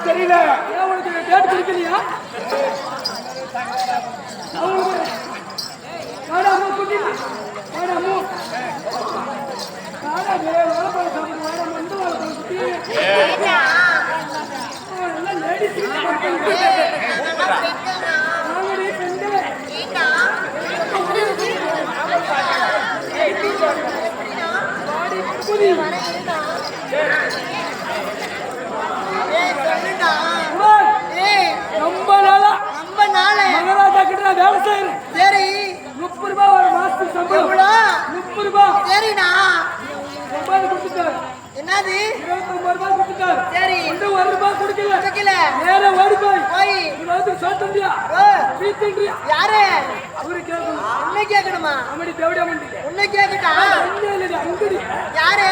தெரியல. ஏன் உனக்கு டேட் கிடைக்கலையா? வாடாமோ குட்டி வாடாமோ வாடாமே வாழைப்பழம் சாப்பிடு வாடாம வந்து வாழைப்பழம் குட்டி எல்லாம் லேடிஸ் வாங்கடி பெண்களே குடி ரொம்ப நாளா மகாராஜா கிட்ட வேலை செய்யறேன். சரி 30 ரூபாய் ஒரு மாசத்துக்கு சம்பளம். 30 ரூபாய் சரிண்ணா. ரூபாய் கொடுத்துட்டாரு. என்னது 29 ரூபாய் கொடுத்துட்டாரு. சரி 1 ரூபாய் கொடுக்கல. நேரா ஓடி போய் வந்து சோத்தண்டியா பீத்தின்றியா யாரு அவரு கேட்கணும். உன்னை கேட்கணுமா? அம்மடி தேவடியா மண்டி உன்னை கேட்கட்டா? அங்கடி யாரு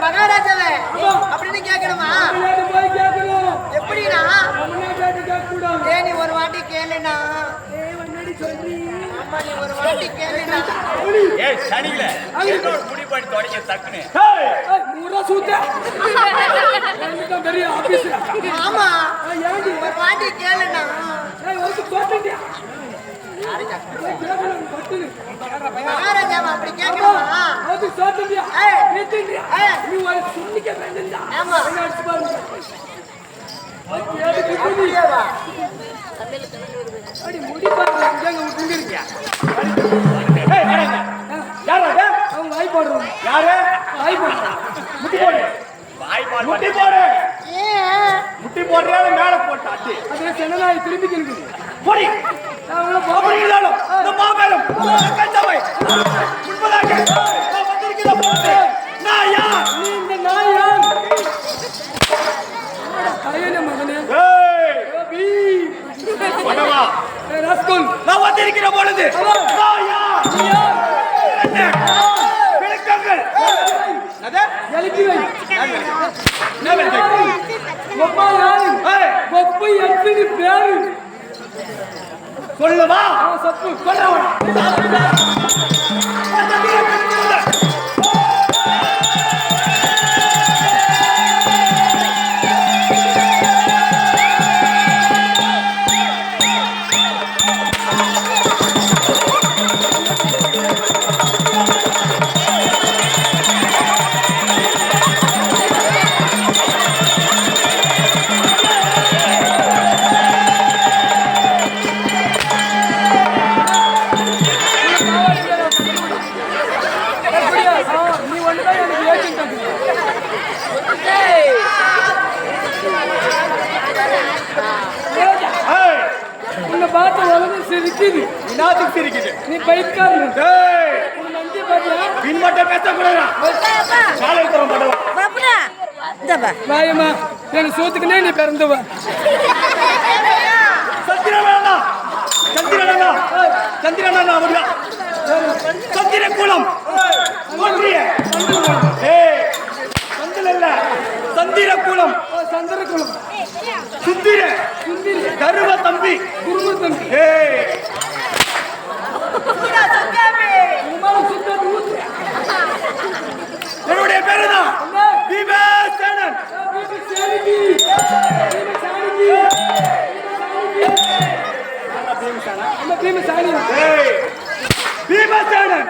மகாராஜாவே அப்படின்னு கேட்கணுமா? போய் கேட்கணும். எப்படின்னா கேட்க கூடாது. நீ ஒரு வாட்டி கேளுண்ணா. ஆமா நீ ஒரு வாட்டி கேளுண்ணா. ஏய் சனியில என்னோட முடி பண்ணி தொடங்க டக்குனு. மூரா சூத்த எனக்கு பெரிய ஆபீஸ். ஆமா ஏண்டி ஒரு வாட்டி கேளுண்ணா. ஏய் வந்து போட்டுட்டியா? மகாராஜாவா அப்படி கேட்கணுமா? அது சோத்தண்டியா? பீத்தின்றியா? நீ ஒரு சுண்ணிக்க வேண்டியதா? ஆமா அடிச்சு பாருங்க. அடி முடி பாருங்க எங்க விட்டுங்க. ஏய் வரங்க. யார் அது? அவங்க வாய் போடுறாங்க. யாரு? வாய் போடுறாங்க. முட்டி போடு. வாய் போடு. முட்டி போடு. ஏன் முட்டி போடுறேல மேல போட்டு அடி. அதே சென்னநாய் திருப்பி கிறுக்குது. போடி. அவங்கள போடுறீங்களோ? இந்த மாமேலும். கஞ்சவை. முன்பதாக. நான் வந்திருக்கிற போடு. நான் யார்? நீ இந்த நாய் யார்? கையில மகனே. ஏய் ஏபி. வடவா. ரஸ்குல். நான் வந்திருக்கிற பொழுது. நான் யார்? நீ யார்? விளக்கங்கள். அத எழுதி வை. என்ன விளக்கங்கள்? கொப்பா யாரு? கொப்பை எத்தனை பேரு? சொல்லுவா. சப்பு சொல்றவன். நீ ஒண்ணுதான் எனக்கு ஏஜென்ட் ஆகுது. உன்னை பார்த்த உலகம் சிரிக்குது. நாத்துக்கு சிரிக்குது. நீ பைக்காரன். ஏய் உன் நந்தி பாத்தியா? பின்மட்ட பேசக்கூடாதா? காலை தரம் படலாம். வாயம்மா எனக்கு சோத்துக்குனே நீ பிறந்தவ. சந்திரனா சந்திரனா சந்திரனா அவர்யா சந்திர குலம் ஒன்றிய ஏய் சந்திர இல்ல சந்திர குலம் சந்திர குலம் சுந்திர சுந்திரி கருவ தம்பி குரும தம்பி. ஏய் என்னுடைய பேரு தான் விவேசனன். பீமசேனன்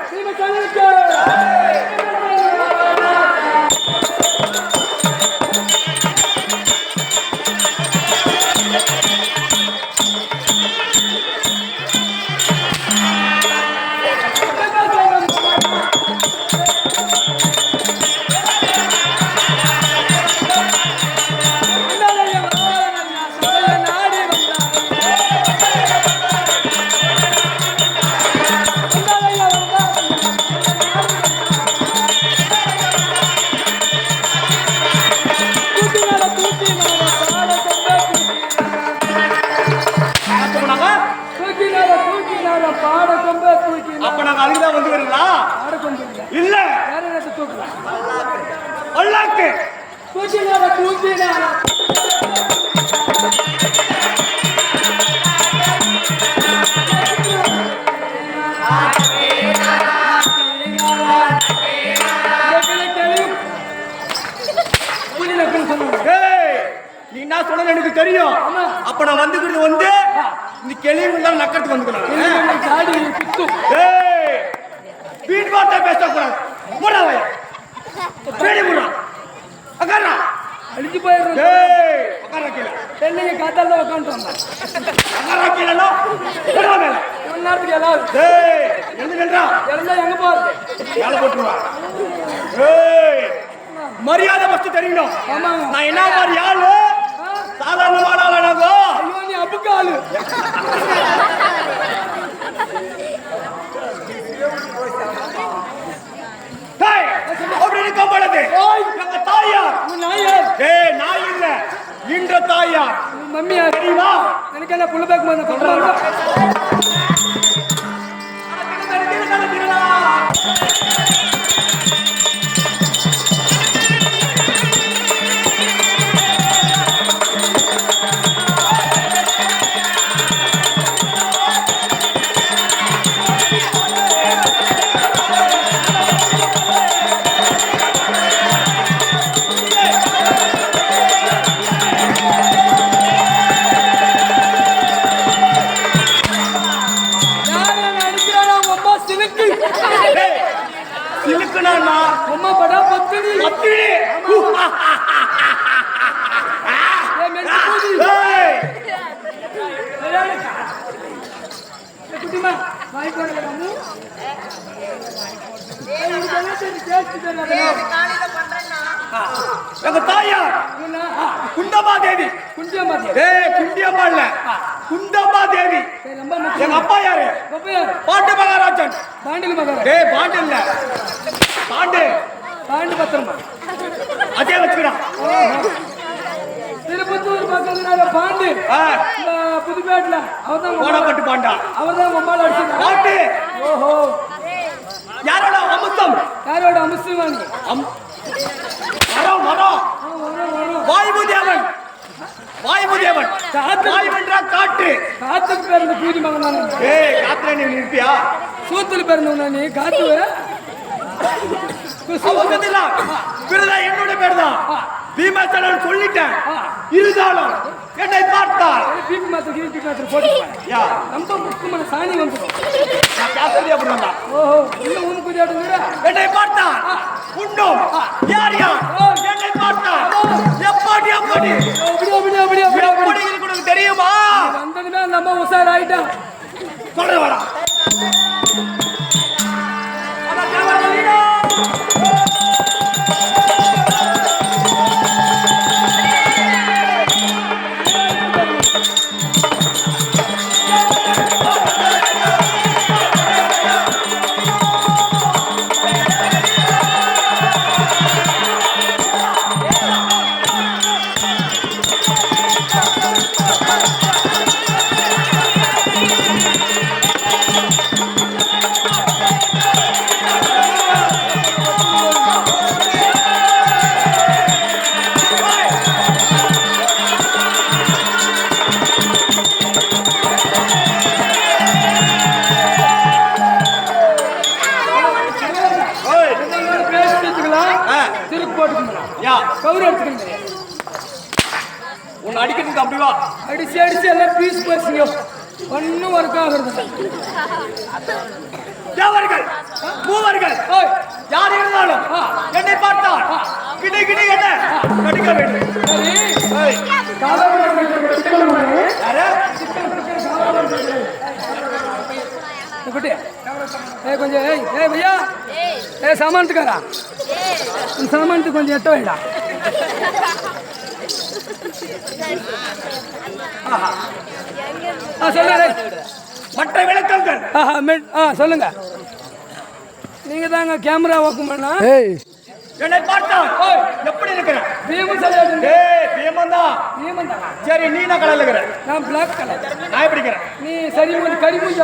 அப்ப நாங்க அதுதான் வந்து வரீங்களா? இல்ல பல்லாக்கு நீ என்ன சொன்னது எனக்கு தெரியும். அப்ப நான் வந்துக்கிறது வந்து இந்த கிளியும் தான் நக்கத்துக்கு வந்துக்கிறேன். தாடி குத்தும். ஏய் வீட் வார்த்தை பேசக்கூடாது. போடாவே பேடி போடா அக்கறா அழிஞ்சு போயிடும். ஏய் அக்கறா கீழ தென்னைய காத்தால உட்கார்ந்து வந்தான். அக்கறா கீழனா போடாவே ஒரு நேரத்துக்கு எல்லாரும் ஏய் எங்க நின்றா எல்லாம் எங்க போறது? யால போட்டுவா. ஏய் மரியாதை ஃபர்ஸ்ட் தெரியணும். ஆமாங்க. நான் என்ன மாதிரி ஆளு சாதாரணமான ஆளானோ? ஐயோ நீ அப்புக்காளு. டேய் அப்படி நிக்க மாட்டே. எங்க தாயார். உன் நாயார். ஏய் நாய் இல்ல இன்ற தாயார். உன் மம்மியார். தெரியுமா? எனக்கு என்ன புள்ள பேக் மாதிரி பக்கமா சிலுக்குனா அம்மா படா பத்தினி பத்தினி. ஏ மெல்ல போடி. ஏய் குட்டிமா வாய் போடுறானே. ஏய் இதெல்லாம் சரி டேஸ்ட் காலையில பண்றேன்னா எங்க தாயார் குண்டம்மா தேவி. குண்டியம்மா தேவி. ஏய் குண்டியம்மா இல்ல குண்டம்மா தேவி. ரொம்ப எங்க அப்பா யாரு? பப்பையார். பாண்டு மகாராஜன். பாண்டில மகாராஜ். ஏய் பாண்டு இல்ல பாண்டு பாண்டு பத்திரமா அதே வச்சுக்கடா. திருப்பத்தூர் பக்கத்துல பாண்டு புதுப்பேட்டில் அவர்தான் கோடப்பட்டு பாண்டா. அவர்தான் மம்மால அடிச்சு பாட்டு. ஓஹோ யாரோட அமுத்தம்? யாரோட அமுசுவாணி? மரம் மரம் வாயுதேவன். வாயுதேவன் வாயுவென்றா காற்று. காத்துக்கு பிறந்த பூஜை மகன் தானே. ஏய் காத்துல நீ நிற்பியா? சூத்துல பிறந்தவனா நீ? காத்து என்னோட பேர் தான் பீமசேனன் சொல்லிட்டேன். இருந்தாலும் என்னை பார்த்தால் பீக்கு மாத்திர கீழ்த்தி மாத்திர போட்டு யா ரொம்ப முக்கியமான சாணி வந்துடும். அப்படி வந்தா ஓஹோ இன்னும் ஊன் குதியாடுங்க. என்னை பார்த்தால் உண்ணும் யார் யார் என்னை பார்த்தால் எப்படி எப்படி அப்படி அப்படி அப்படி எப்படி உங்களுக்கு தெரியுமா? வந்ததுமே அந்த அம்மா உஷார் ஆயிட்டா. சொல்ற வரா உன்னை அடிக்கிறதுக்கு அப்படிவா அடிச்சு அடிச்சு எல்லாம் பீஸ் பேசுங்க. ஒன்னும் ஒர்க் ஆகுறது. தேவர்கள் மூவர்கள் யார் இருந்தாலும் என்னை பார்த்தால் கிடி கிடி என்ன நடிக்க வேண்டும். கொஞ்சம் ஏய் பையா ஏ சாமானத்துக்காரா சாமானத்துக்கு கொஞ்சம் எட்ட வேண்டாம். சொல்லுங்க மற்ற விளக்கங்கள் சொல்லுங்க. நீங்க தாங்க கேமரா ஒர்க் பண்ணா என்னை பார்த்தால் எப்படி இருக்கிற? சரி நீ நான் கலர் இருக்கிற. நான் பிளாக் கலர். நான் எப்படி இருக்கிறேன்? நீ சரி கறி மூஞ்சி